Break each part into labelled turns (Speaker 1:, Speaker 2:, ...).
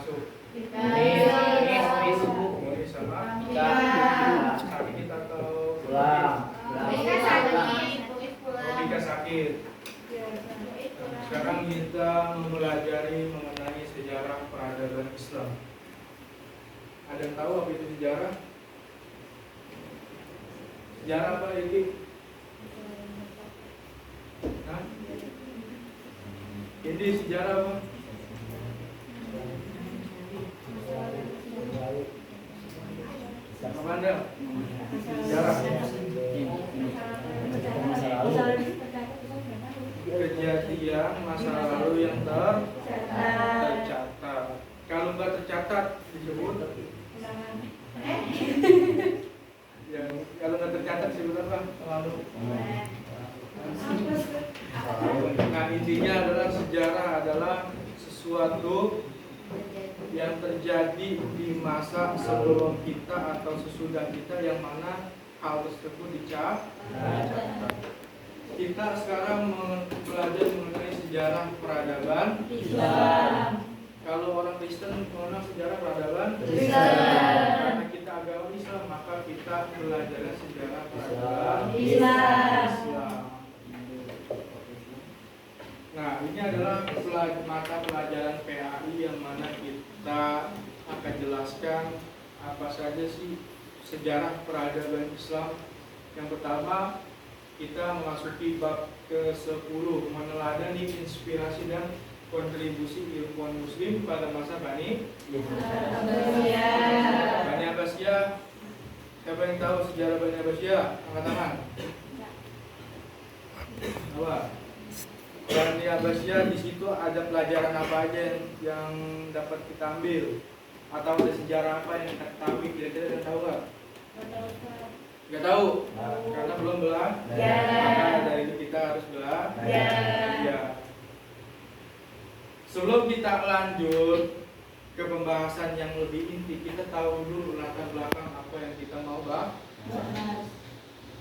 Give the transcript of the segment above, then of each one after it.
Speaker 1: masuk?
Speaker 2: Ini
Speaker 1: sama sakit atau
Speaker 2: pulang.
Speaker 1: Logika sakit. Sekarang kita mempelajari mengenai sejarah peradaban Islam. Ada yang tahu apa itu sejarah? Sejarah apa ini? Hah? Ini sejarah apa? Apa Anda? Sejarah. Kejadian masa lalu yang tercatat. Kalau nggak tercatat disebut yang kalau nggak tercatat disebut apa? Lalu. Nah, intinya adalah sejarah adalah sesuatu yang terjadi di masa sebelum kita atau sesudah kita yang mana hal tersebut dicatat. Kita sekarang mempelajari mengenai sejarah peradaban Islam. Kalau orang Kristen mengenal sejarah peradaban Islam, karena kita agama Islam, maka kita belajar sejarah peradaban Islam. Nah, ini adalah mata pelajaran PAI yang mana kita akan jelaskan apa saja sih sejarah peradaban Islam. Yang pertama, kita memasuki bab ke-10, meneladani inspirasi dan kontribusi ilmuwan muslim pada masa Bani Abbasiyah. Siapa yang tahu sejarah Bani Abbasiyah? Angkat tangan. Apa? Bani Abbasiyah, di situ ada pelajaran apa aja yang dapat kita ambil? Atau ada sejarah apa yang kita ketahui? Kira-kira ada tahu nggak? Nggak tahu? Karena belum belajar. Maka dari itu kita harus belajar. Ya. Sebelum kita lanjut ke pembahasan yang lebih inti, kita tahu dulu latar belakang apa yang kita mau bahas.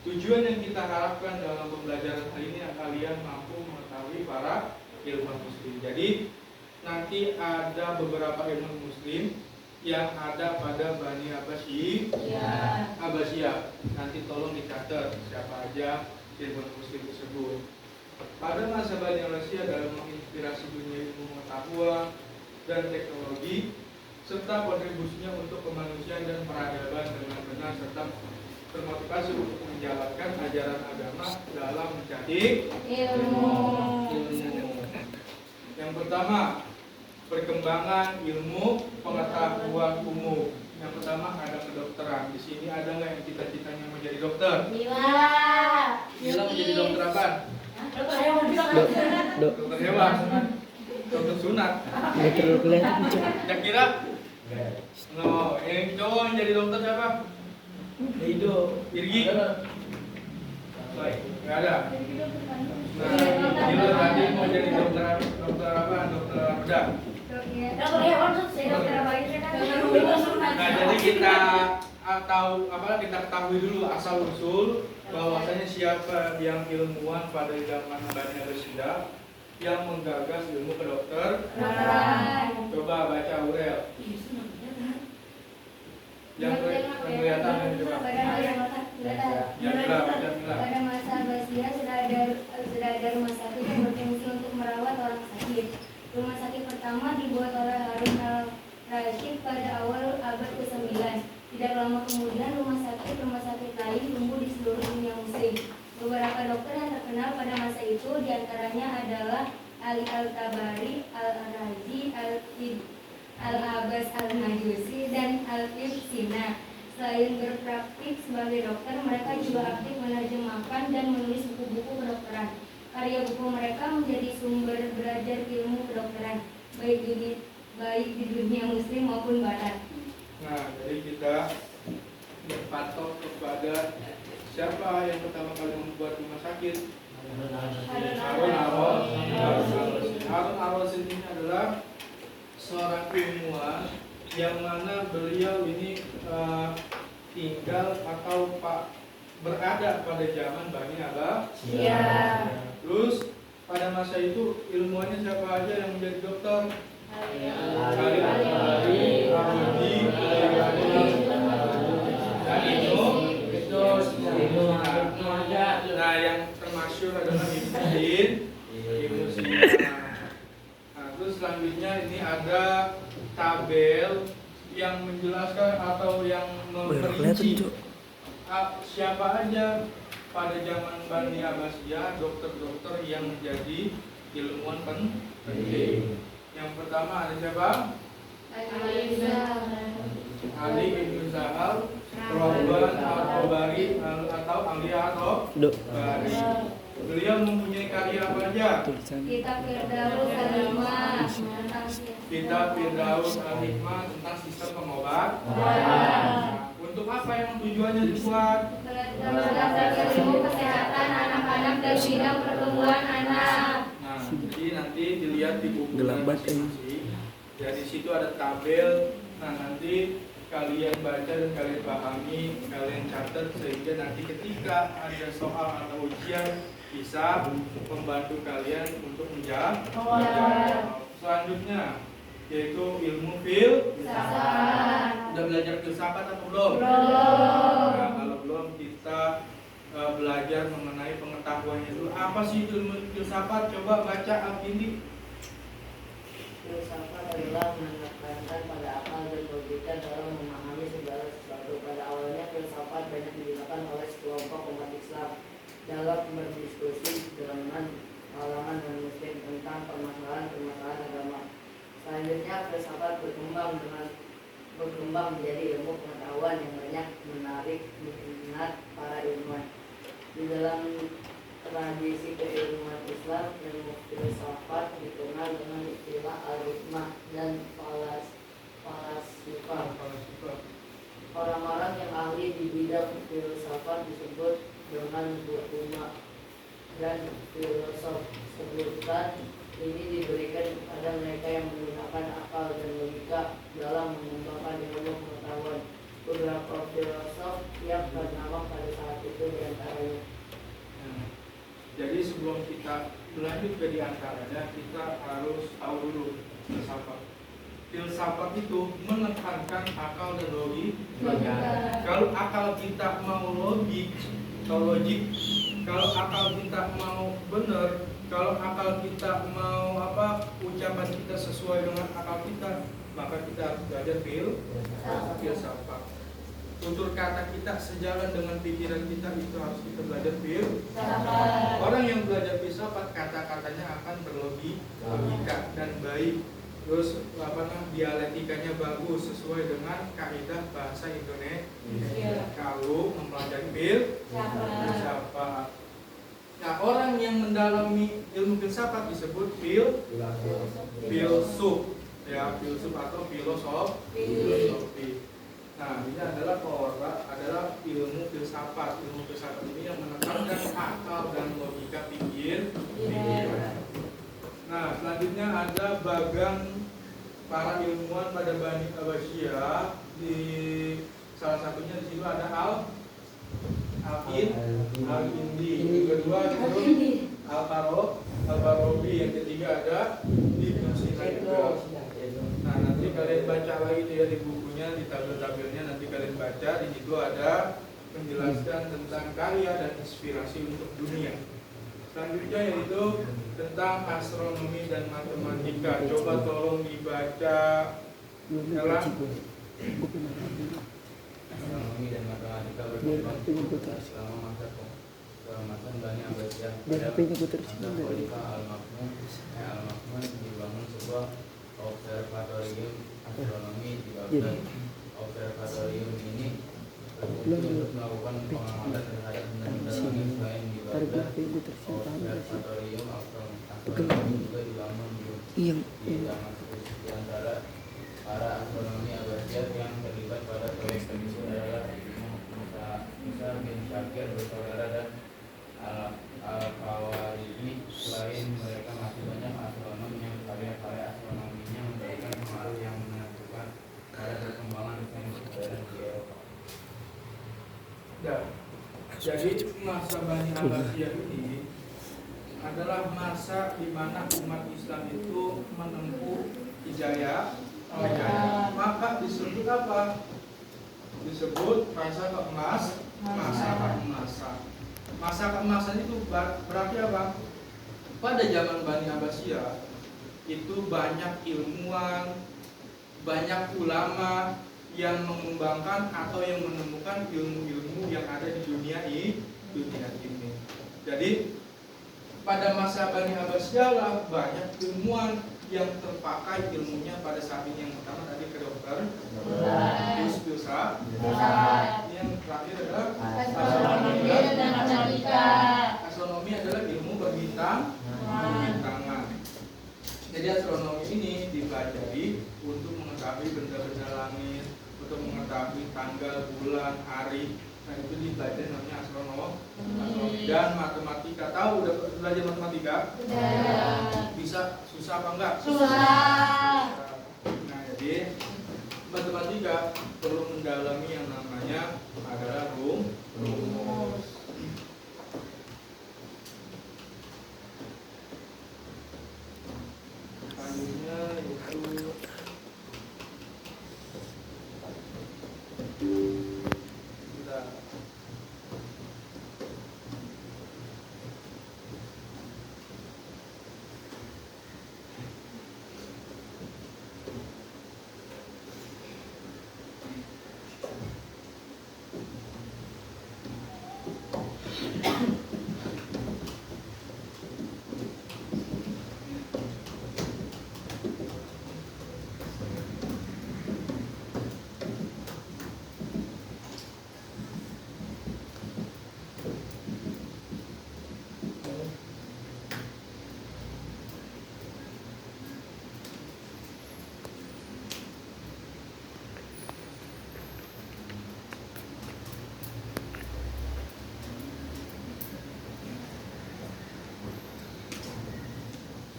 Speaker 1: Tujuan yang kita harapkan dalam pembelajaran hari ini kalian mampu mengetahui para ilmuwan muslim. Jadi nanti ada beberapa ilmuwan muslim yang ada pada Bani Abbasiyah. Nanti tolong dicatat siapa aja ilmuwan muslim tersebut. Pada masa Bani Abbasiyah dalam menginspirasi dunia ilmu pengetahuan dan teknologi serta kontribusinya untuk kemanusiaan dan peradaban dengan benar serta termotivasi untuk menjalankan ajaran agama dalam mencari ilmu. Yang pertama, perkembangan ilmu pengetahuan umum. Yang pertama ada kedokteran. Di sini ada nggak yang cita-citanya menjadi dokter? Mila menjadi dokter apa? Dokter hewan. Dokter sunat. Kira-kira? No, yang cowok yang jadi dokter siapa? Irgi? Baik, nggak ada. Nah, Mila tadi mau jadi dokter apa? Dokter bedah. Nah, jadi kita ketahui dulu asal usul bahwasanya siapa yang ilmuwan pada zaman Bani Abbasiyah yang menggagas ilmu kedokteran. Coba baca Aurel. Yang kelihatan coba.
Speaker 3: Pada masa Abbasiyah sudah ada rumah sakit yang berfungsi untuk merawat orang sakit. Rumah sakit pertama dibuat oleh Harun al-Rashid pada awal abad ke-9. Tidak lama kemudian rumah sakit lain tumbuh di seluruh dunia muslim. Beberapa dokter yang terkenal pada masa itu diantaranya adalah Ali al-Tabari, al-Razi, al-Abbas al-Majusi, dan al-Ibn Sina. Selain berpraktik sebagai dokter, mereka juga aktif menerjemahkan dan menulis buku-buku kedokteran. Karya buku mereka menjadi sumber belajar ilmu kedokteran, baik di dunia muslim maupun barat.
Speaker 1: Nah, jadi kita berpatok kepada siapa yang pertama kali membuat rumah sakit? Harun al-Rashid ini adalah seorang ilmuwan yang mana beliau ini tinggal atau berada pada zaman Bani Abbasiyah. Terus pada masa itu ilmuannya siapa aja yang menjadi dokter? Ali al-Tabari. ini ada tabel yang menjelaskan atau yang memperinci siapa aja pada zaman Bani Abbasiyah dokter-dokter yang menjadi ilmuwan penting. Yang pertama ada siapa? Ali bin Zahal, Roban al-Tabari atau Ali atau Bari. Beliau mempunyai karya apa aja?
Speaker 3: Kitab Firdaus Al-Hikmah
Speaker 1: Kitab Firdaus Al-Hikmah tentang sistem pengobatan. Untuk apa yang tujuannya dibuat?
Speaker 3: berdasarkan ilmu kesehatan anak-anak dan bidang pertumbuhan anak.
Speaker 1: Nah, jadi nanti dilihat di buku
Speaker 2: Gelabat,
Speaker 1: masing-masing. Ya di situ ada tabel. Nah, nanti kalian baca dan kalian pahami, kalian catat sehingga nanti ketika ada soal atau ujian bisa membantu kalian untuk menjawab. Selanjutnya yaitu ilmu filsafat. Udah belajar filsafat atau belum? Nah, kalau belum kita belajar mengenai pengetahuannya dulu. Apa sih ilmu filsafat? Coba baca Al-Kindi.
Speaker 4: Filsafat adalah menekankan pada akal dan logika dalam memahami segala sesuatu. Pada awalnya filsafat banyak digunakan oleh sekelompok umat Islam dalam berdiskusi dengan kalangan non-muslim tentang permasalahan agama. Selanjutnya filsafat berkembang menjadi ilmu pengetahuan yang banyak menarik minat para ilmuwan. Di dalam tradisi keilmuan Islam, ilmu filsafat dikenal dengan istilah al-hikmah dan falasifah. Orang-orang yang ahli di bidang filsafat disebut dengan ulama dan filosof. Sebutan ini diberikan kepada mereka yang menggunakan akal dan logika dalam mengembangkan ilmu pengetahuan. Beberapa filosof yang bernama pada saat itu diantaranya.
Speaker 1: Jadi sebelum kita berlanjut ke diantaranya, kita harus tahu dulu filsafat. Filsafat itu menekankan akal dan logika. Kalau akal kita mau logik, kalau akal kita mau benar, kalau akal kita mau ucapan kita sesuai dengan akal kita, maka kita harus belajar filsafat. Tutur kata kita sejalan dengan pikiran kita, itu harus kita belajar filsafat. Orang yang belajar filsafat, kata-katanya akan berlogika dan baik. Terus dialektikanya bagus sesuai dengan kaidah bahasa Indonesia. Kalau mempelajari filsafat. Nah, orang yang mendalami ilmu filsafat disebut filsuf, ya, filsuf atau filosofi. Nah, ini adalah ilmu filsafat. Ilmu filsafat ini yang menekankan akal dan logika pikiran. Nah, selanjutnya ada bagan para ilmuwan pada Bani Abbasiyah. Di salah satunya di situ ada Al-Kindi. Yang kedua itu Al-Farabi. Yang ketiga ada Ibnu Sina juga. Nah, nanti kalian baca lagi ya di bukunya, di tabel-tabelnya nanti kalian baca. Di situ ada penjelasan tentang karya dan inspirasi untuk dunia. Selanjutnya yaitu tentang astronomi dan matematika. Coba tolong dibaca.
Speaker 5: Astronomi dan matematika berkembang selama masa keemasan Bani Abbasiyah. Pada masa Khalifah Al-Ma'mun dibangun sebuah observatorium astronomi di Baghdad. Observatorium ini berfungsi untuk melakukan pengamatan terhadap benda-benda langit selain di Baghdad. Observatorium astronomi juga dibangun di Damaskus. Di antara para astronomi Abbasiyah yang terlibat pada proyek tersebut adalah Musa bin Syakir bersaudara dan Al-Khawarizmi. Selain mereka masih banyak astronom yang karya-karya astronominya memberikan pengaruh yang menentukan pada perkembangan sains modern di Eropa.
Speaker 1: Jadi masa Bani Abbasiyah ini adalah masa di mana umat Islam itu menempuh hijayah. Maka disebut apa? Disebut masa keemasan. Masa keemasan itu berarti apa? Pada zaman Bani Abbasiyah itu banyak ilmuwan, banyak ulama yang mengembangkan atau yang menemukan ilmu-ilmu yang ada di dunia ini. Jadi pada masa Bani Abbasiyah lah banyak ilmuwan yang terpakai ilmunya pada saat ini. Yang pertama tadi kedokteran, filsafat, yang terakhir adalah
Speaker 2: Astronomi dan matematika.
Speaker 1: astronomi adalah ilmu berbitangan. Jadi astronomi ini dipelajari untuk mengetahui benda-benda langit, untuk mengetahui tanggal, bulan, hari. Nah itu dipelajari namanya astronomi. Dan matematika. Tahu udah belajar matematika?
Speaker 3: Sudah.
Speaker 1: Bisa susah apa enggak?
Speaker 3: Susah.
Speaker 1: Nah jadi matematika perlu mendalami yang namanya adalah rumus. Selanjutnya itu sudah.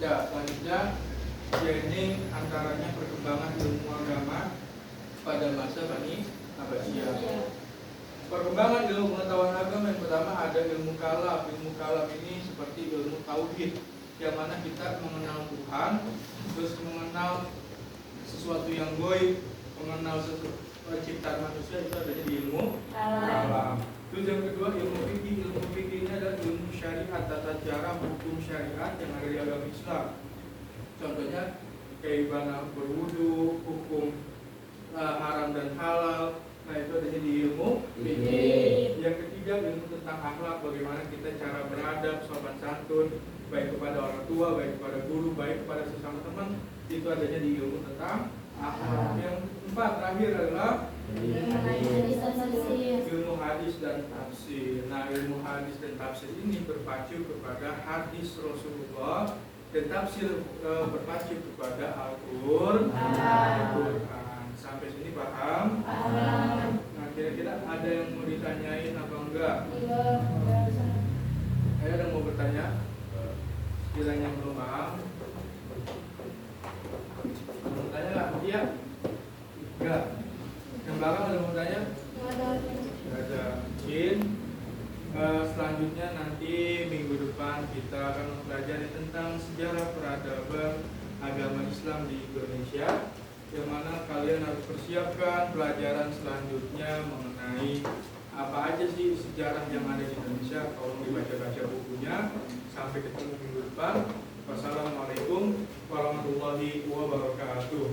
Speaker 1: Ya, selanjutnya ini antaranya perkembangan ilmu agama pada masa Bani Abbasiyah. Perkembangan ilmu pengetahuan agama yang pertama ada ilmu kalam. Ilmu kalam ini seperti ilmu tauhid, yang mana kita mengenal Tuhan, terus mengenal sesuatu yang gaib, mengenal penciptaan manusia, itu adanya di ilmu kalam. Terus yang kedua ilmu fikih. Ilmu fikih ini adalah ilmu syariat, tata cara hukum syariat yang ada di agama Islam. Contohnya kayak bagaimana berwudu, hukum haram dan halal. Nah itu adanya di ilmu fikih. Yang ketiga ilmu tentang akhlak, bagaimana kita cara beradab, sopan santun, baik kepada orang tua, baik kepada guru, baik kepada sesama teman. Itu adanya di ilmu tentang akhlak. Yang keempat terakhir adalah ilmu hadis dan tafsir. Nah, ilmu hadis dan tafsir ini berpacu kepada hadis Rasulullah dan tafsir berpacu kepada Al-Quran. Sampai sini paham? Nah, kira-kira ada yang mau ditanyain apa enggak? Ada yang mau bertanya? Kiranya belum paham? Mau bertanya nggak? Iya? Enggak. Yang belakang ada mau tanya? Tidak ada. Mungkin selanjutnya nanti minggu depan kita akan mempelajari tentang sejarah peradaban agama Islam di Indonesia, yang mana kalian harus persiapkan pelajaran selanjutnya mengenai apa aja sih sejarah yang ada di Indonesia. Kalau dibaca-baca bukunya. Sampai ketemu minggu depan. Wassalamualaikum warahmatullahi wabarakatuh.